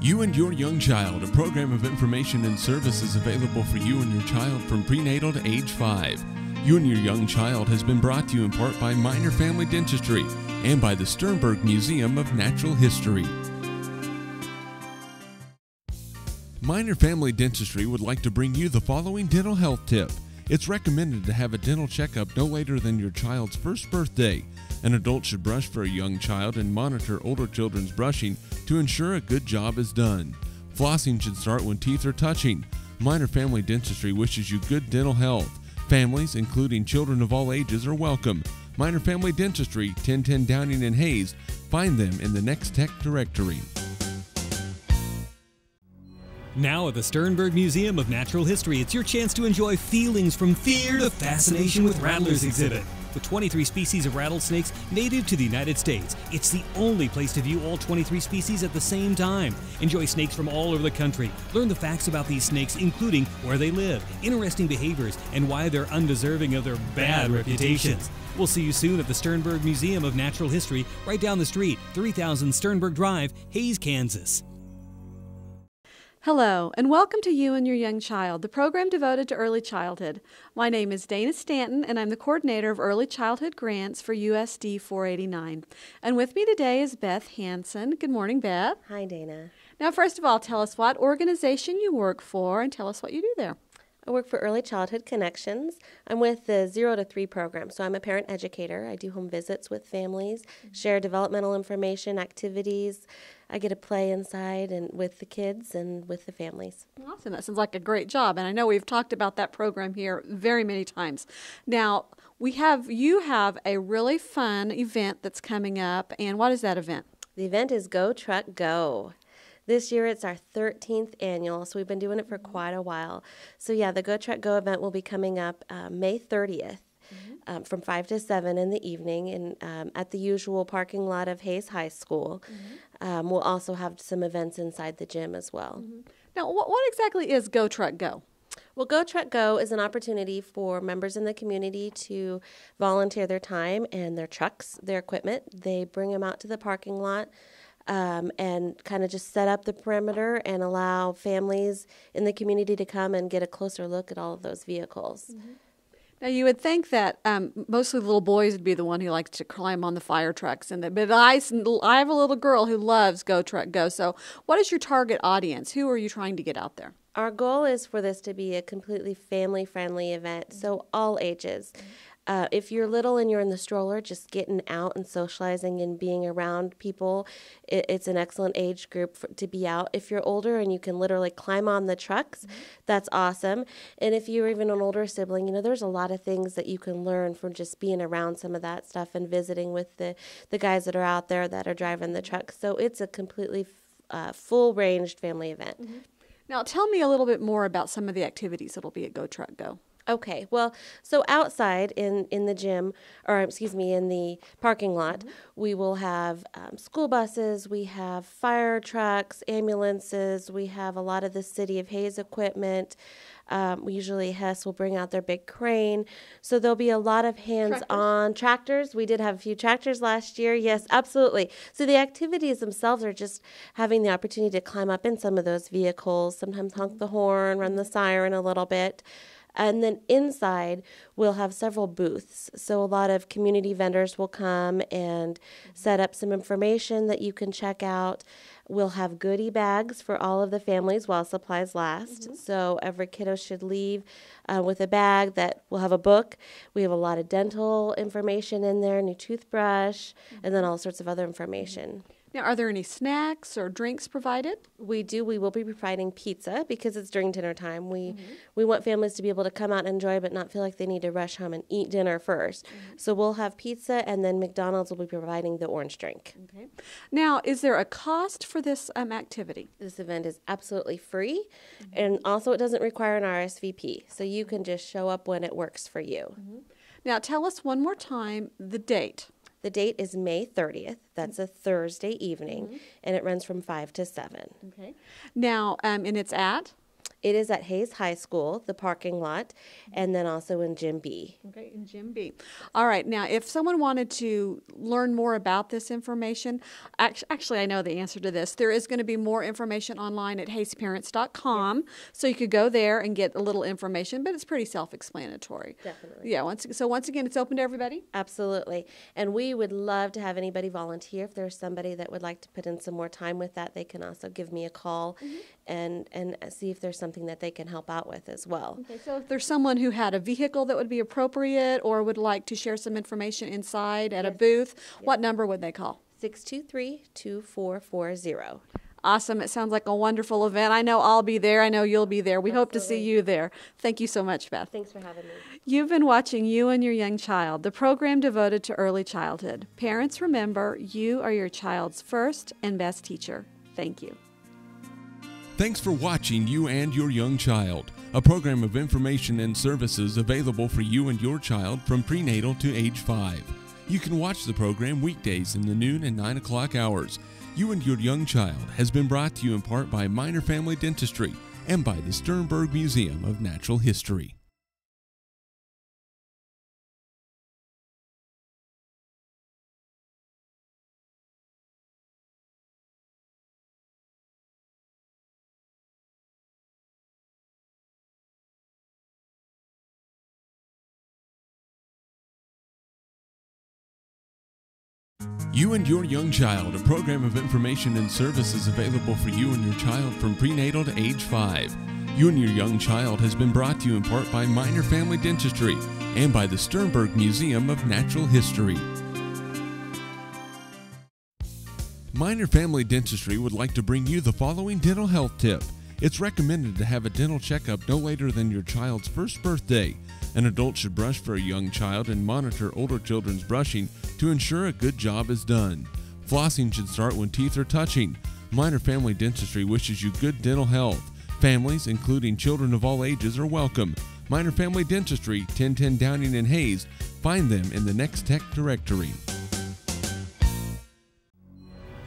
You and Your Young Child, a program of information and services available for you and your child from prenatal to age 5. You and Your Young Child has been brought to you in part by Minor Family Dentistry and by the Sternberg Museum of Natural History. Minor Family Dentistry would like to bring you the following dental health tip. It's recommended to have a dental checkup no later than your child's first birthday. An adult should brush for a young child and monitor older children's brushing to ensure a good job is done. Flossing should start when teeth are touching. Minor Family Dentistry wishes you good dental health. Families, including children of all ages, are welcome. Minor Family Dentistry, 1010 Downing and Hayes. Find them in the Next Tech directory. Now at the Sternberg Museum of Natural History, it's your chance to enjoy feelings from fear to fascination with Rattlers exhibit. With 23 species of rattlesnakes native to the United States, it's the only place to view all 23 species at the same time. Enjoy snakes from all over the country. Learn the facts about these snakes, including where they live, interesting behaviors, and why they're undeserving of their bad reputations. We'll see you soon at the Sternberg Museum of Natural History, right down the street, 3000 Sternberg Drive, Hayes, Kansas. Hello, and welcome to You and Your Young Child, the program devoted to early childhood. My name is Dana Stanton, and I'm the coordinator of early childhood grants for USD 489. And with me today is Beth Hansen. Good morning, Beth. Hi, Dana. Now, first of all, tell us what organization you work for and tell us what you do there. I work for Early Childhood Connections. I'm with the 0 to 3 program, so I'm a parent educator. I do home visits with families, share developmental information, activities. I get to play inside and with the kids and with the families. Awesome. That sounds like a great job, and I know we've talked about that program here very many times. Now, you have a really fun event that's coming up, and what is that event? The event is Go Truck Go. This year it's our 13th annual, so we've been doing it for quite a while. So yeah, the Go Truck Go event will be coming up May 30th from 5 to 7 in the evening and at the usual parking lot of Hayes High School. We'll also have some events inside the gym as well. Now, what exactly is Go Truck Go? Well, Go Truck Go is an opportunity for members in the community to volunteer their time and their trucks, their equipment. They bring them out to the parking lot. And kind of just set up the perimeter and allow families in the community to come and get a closer look at all of those vehicles. Now, you would think that mostly little boys would be the one who likes to climb on the fire trucks, but I have a little girl who loves Go Truck Go. So what is your target audience? Who are you trying to get out there? Our goal is for this to be a completely family-friendly event, so all ages. If you're little and you're in the stroller, just getting out and socializing and being around people, it's an excellent age group to be out. If you're older and you can literally climb on the trucks, that's awesome. And if you're even an older sibling, there's a lot of things that you can learn from just being around some of that stuff and visiting with the guys that are out there that are driving the trucks. So it's a completely full-ranged family event. Now, tell me a little bit more about some of the activities that'll be at Go Truck Go. Okay, well, so outside in the gym, in the parking lot, we will have school buses, we have fire trucks, ambulances, we have a lot of the City of Hayes equipment. Usually Hess will bring out their big crane. So there'll be a lot of hands-on tractors. We did have a few tractors last year. Yes, absolutely. So the activities themselves are just having the opportunity to climb up in some of those vehicles, sometimes honk the horn, run the siren a little bit. And then inside, we'll have several booths. So a lot of community vendors will come and set up some information that you can check out. We'll have goodie bags for all of the families while supplies last. So every kiddo should leave with a bag that will have a book. We have a lot of dental information in there, new toothbrush, and then all sorts of other information. Now, are there any snacks or drinks provided? We do. We will be providing pizza because it's during dinner time. We want families to be able to come out and enjoy but not feel like they need to rush home and eat dinner first. So we'll have pizza, and then McDonald's will be providing the orange drink. Okay. Now, is there a cost for this activity? This event is absolutely free, and also it doesn't require an RSVP. So you can just show up when it works for you. Now, tell us one more time the date. The date is May 30th. That's a Thursday evening, and it runs from 5 to 7. Okay. Now, and it's at? It is at Hayes High School, the parking lot, and then also in Gym B. Okay, in Gym B. All right, now if someone wanted to learn more about this information, actually I know the answer to this. There is going to be more information online at hayesparents.com, so you could go there and get a little information, but it's pretty self-explanatory. Definitely. Yeah, once again, it's open to everybody? Absolutely. And we would love to have anybody volunteer. If there's somebody that would like to put in some more time with that, they can also give me a call and see if there's something that they can help out with as well. Okay, so if there's someone who had a vehicle that would be appropriate or would like to share some information inside at a booth, what number would they call? 623-2440. Awesome. It sounds like a wonderful event. I know I'll be there. I know you'll be there. We hope to see you there. Thank you so much, Beth. Thanks for having me. You've been watching You and Your Young Child, the program devoted to early childhood. Parents, remember, you are your child's first and best teacher. Thank you. Thanks for watching You and Your Young Child, a program of information and services available for you and your child from prenatal to age 5. You can watch the program weekdays in the noon and 9 o'clock hours. You and Your Young Child has been brought to you in part by Minor Family Dentistry and by the Sternberg Museum of Natural History. You and Your Young Child, a program of information and services available for you and your child from prenatal to age 5. You and Your Young Child has been brought to you in part by Minor Family Dentistry and by the Sternberg Museum of Natural History. Minor Family Dentistry would like to bring you the following dental health tip. It's recommended to have a dental checkup no later than your child's first birthday. An adult should brush for a young child and monitor older children's brushing to ensure a good job is done. Flossing should start when teeth are touching. Minor Family Dentistry wishes you good dental health. Families, including children of all ages, are welcome. Minor Family Dentistry, 1010 Downing and Hayes. Find them in the Next Tech directory.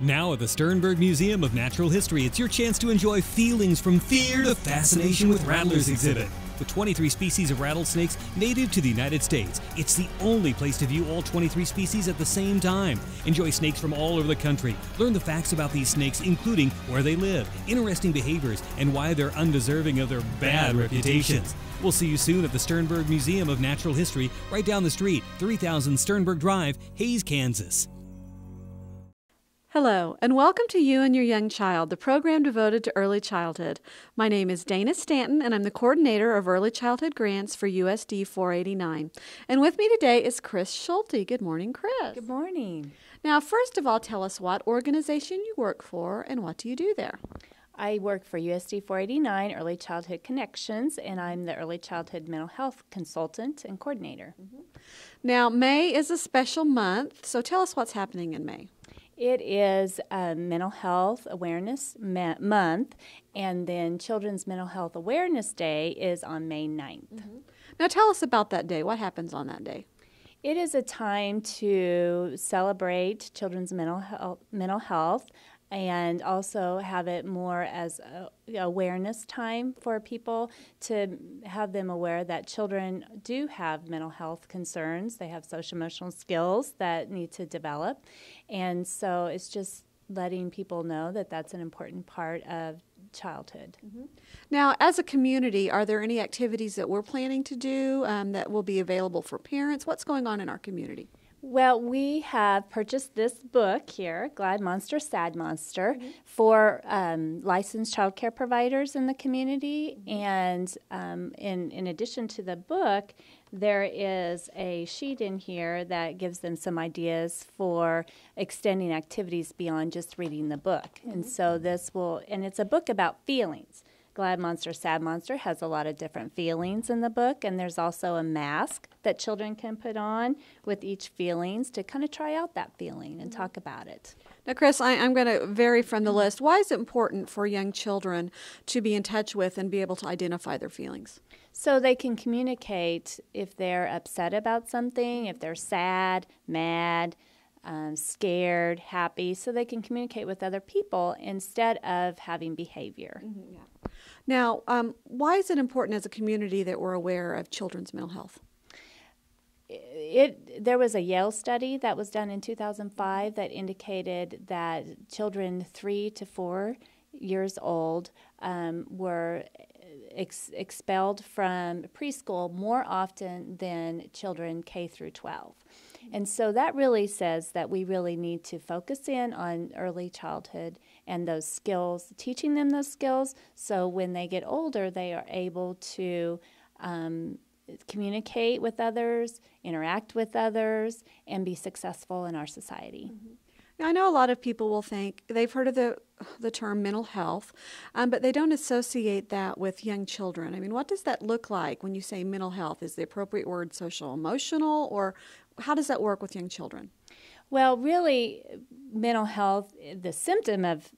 Now at the Sternberg Museum of Natural History, it's your chance to enjoy feelings from fear to fascination with Rattlers exhibit. With 23 species of rattlesnakes native to the United States, it's the only place to view all 23 species at the same time. Enjoy snakes from all over the country. Learn the facts about these snakes, including where they live, interesting behaviors, and why they're undeserving of their bad reputations. We'll see you soon at the Sternberg Museum of Natural History, right down the street, 3000 Sternberg Drive, Hayes, Kansas. Hello, and welcome to You and Your Young Child, the program devoted to early childhood. My name is Dana Stanton, and I'm the coordinator of early childhood grants for USD 489. And with me today is Chris Schulte. Good morning, Chris. Good morning. Now, first of all, tell us what organization you work for and what do you do there? I work for USD 489 Early Childhood Connections, and I'm the Early Childhood Mental Health Consultant and Coordinator. Now, May is a special month, so tell us what's happening in May. It is Mental Health Awareness Month, and then Children's Mental Health Awareness Day is on May 9th. Now, tell us about that day. What happens on that day? It is a time to celebrate children's mental health and also have it more as a awareness time for people, to have them aware that children do have mental health concerns. They have social emotional skills that need to develop. And so it's just letting people know that that's an important part of childhood. Now, as a community, are there any activities that we're planning to do that will be available for parents? What's going on in our community? Well, we have purchased this book here, Glad Monster, Sad Monster, for licensed child care providers in the community. And in addition to the book, there is a sheet in here that gives them some ideas for extending activities beyond just reading the book. And so and it's a book about feelings. Glad Monster, Sad Monster has a lot of different feelings in the book, and there's also a mask that children can put on with each feelings to kind of try out that feeling and talk about it. Now, Chris, I'm going to vary from the list. Why is it important for young children to be in touch with and be able to identify their feelings? So they can communicate if they're upset about something, if they're sad, mad, scared, happy, so they can communicate with other people instead of having behavior. Now, why is it important as a community that we're aware of children's mental health? There was a Yale study that was done in 2005 that indicated that children 3 to 4 years old were expelled from preschool more often than children K through 12. And so that really says that we really need to focus in on early childhood and those skills, teaching them those skills, so when they get older, they are able to communicate with others, interact with others, and be successful in our society. Now, I know a lot of people will think they've heard of the term mental health, but they don't associate that with young children. I mean, what does that look like when you say mental health? Is the appropriate word social emotional, or how does that work with young children? Well, really, mental health, the symptom of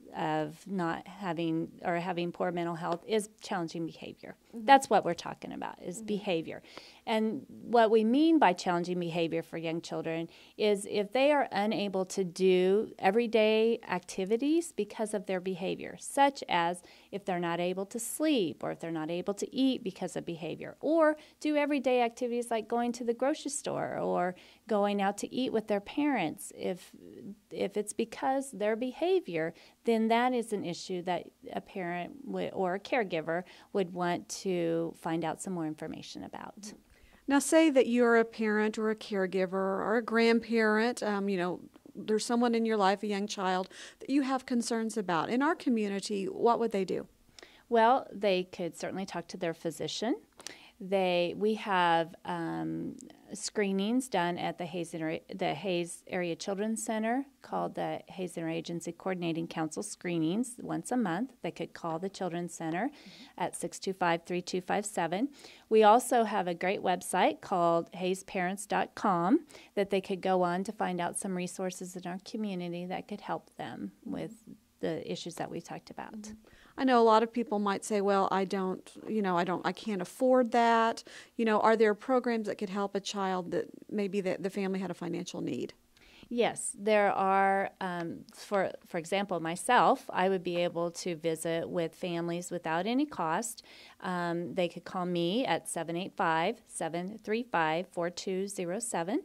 not having or having poor mental health is challenging behavior. That's what we're talking about, is behavior. And what we mean by challenging behavior for young children is if they are unable to do everyday activities because of their behavior, such as if they're not able to sleep, or if they're not able to eat because of behavior, or do everyday activities like going to the grocery store or going out to eat with their parents. If it's because their behavior, then that is an issue that a parent or a caregiver would want to find out some more information about. Now, say that you're a parent or a caregiver or a grandparent, there's someone in your life, a young child, that you have concerns about. In our community, what would they do? Well, they could certainly talk to their physician. We have screenings done at the Hayes Area Children's Center called the Hayes Interagency Coordinating Council screenings once a month. They could call the Children's Center at 625-3257. We also have a great website called hayesparents.com that they could go on to find out some resources in our community that could help them with the issues that we talked about. I know a lot of people might say, well, I can't afford that. Are there programs that could help a child that maybe the family had a financial need? Yes, there are. For example, myself, I would be able to visit with families without any cost. They could call me at 785-735-4207,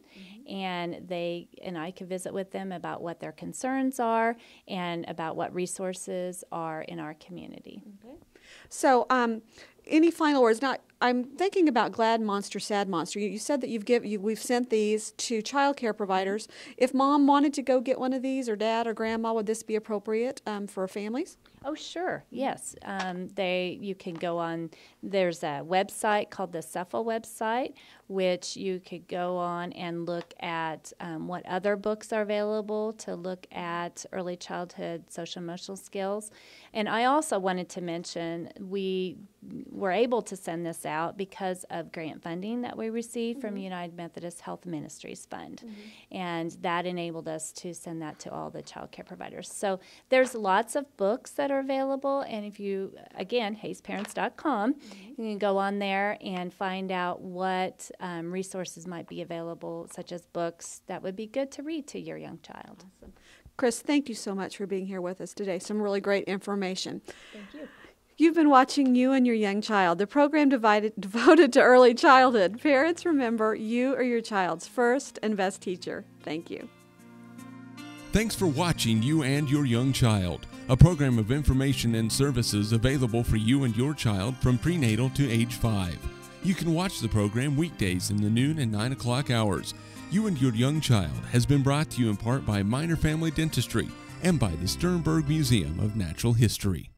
and I could visit with them about what their concerns are and about what resources are in our community. Okay. So, any final words? I'm thinking about Glad Monster, Sad Monster. You said that we've sent these to child care providers. If mom wanted to go get one of these, or dad or grandma, would this be appropriate for families? Oh, sure. Yes. You can go on. There's a website called the CEPHA website, which you could go on and look at what other books are available to look at early childhood social emotional skills. And I also wanted to mention we were able to send this out because of grant funding that we received from United Methodist Health Ministries Fund. And that enabled us to send that to all the child care providers. So there's lots of books that are available, and if you, again, hayesparents.com, you can go on there and find out what resources might be available, such as books that would be good to read to your young child. Awesome. Chris, thank you so much for being here with us today. Some really great information. Thank you. You've been watching You and Your Young Child, the program devoted to early childhood. Parents, remember, you are your child's first and best teacher. Thank you. Thanks for watching You and Your Young Child, a program of information and services available for you and your child from prenatal to age 5. You can watch the program weekdays in the noon and 9 o'clock hours. You and Your Young Child has been brought to you in part by Minor Family Dentistry and by the Sternberg Museum of Natural History.